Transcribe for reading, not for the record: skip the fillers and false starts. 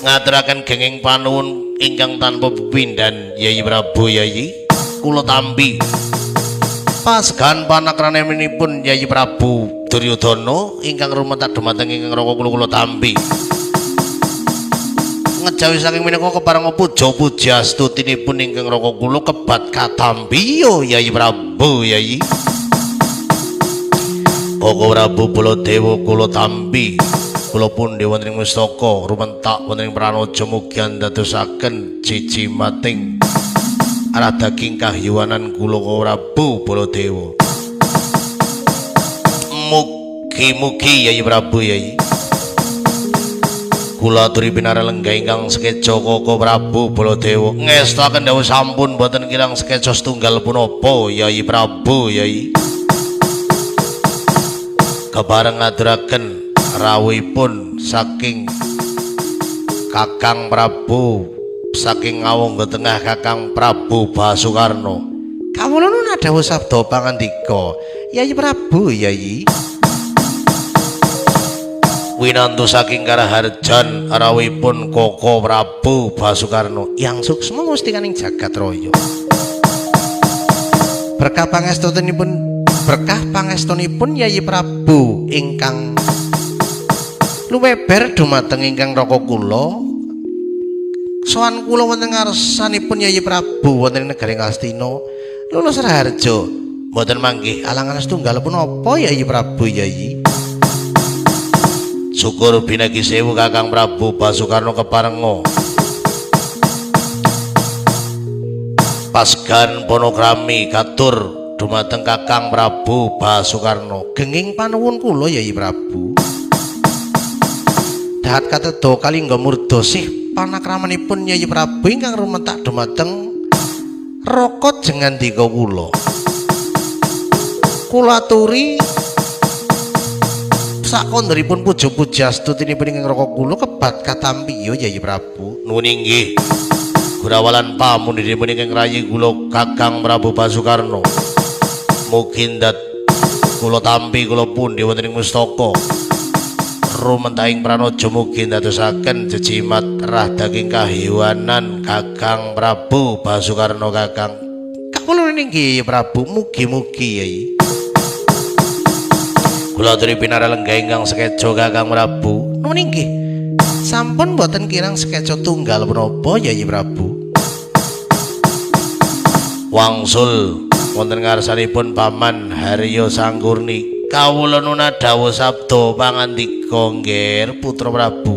ngaturaken genging panuwun ingkang tanpa pepindhan Yayi Prabu Yayi kula tampi pasgan panakraneminipun Yayi Prabu Duryudana ingkang rumetak dumateng ingkang raka kula tampi ngejawi saking menika kepareng puja stutinipun ingkang raka kula kebat katampi Yayi Prabu Yayi Koko Prabu Baladewa kula tampi kula pundhe wonten ing mustaka rumentak wonten ing pranaja mugi andadosaken jijimating arah daging kahyuwanan kula Prabu Baladewa mugi-mugi Yayi Prabu Yayi kula aturi pinarenggah ingkang sekeca Koko Prabu Baladewa ngestaken dawuh sampun boten kirang sekeca setunggal punapa Yayi Prabu Yayi kebareng ngaturaken rawuhipun saking Kakang Prabu saking ngawangga tengah Kakang Prabu Basukarno kawula nun dawuh sabda pangandika Yayi Prabu Yayi winantu saking Karaharjan rawuhipun Koko Prabu Basukarno yang suksma mustikaning jagat raya berkah pangestunipun Yayi Prabu ingkang luweber dumateng ingkang raka kula sowan kula wonten ngarsanipun Yayi Prabu wonten ing negari Ngastina lulus Raharja mboten manggih alangan setunggal punapa Yayi Prabu Yayi syukur binagi sewu Kakang Prabu Basukarno keparenga pasgan ponogrami katur dumateng Kakang Prabu Basukarno genging panuwun kula Yayi Prabu dahat katedo kalingga murda sih panakramanipun Yayi Prabu ingkang rumentak dumateng raka jengandika kula aturi sakondheripun puja stutinipun ingkang raka kula kebat katampi Yayi Prabu nuwun inggih gurawalan pamundhinipun ingkang rayi kula Kakang Prabu Basukarno mugi ndat kula tampi kula pundhe wonten ing mustaka rumentahing pranaja mugi ndadosaken jejimat rah daging kahyuwanan Kakang Prabu Basukarno Kakang kawula nggih Prabu mugi-mugi Yayi kula aturi pinarenggah ingkang sekeca Kakang Prabu nuwun inggih sampun boten kirang sekeca tunggal punapa Yayi Prabu wangsul wonten ngarsanipun Paman Harya Sangkurni kawula nun dawuh sabda pangandika nggih Putra Prabu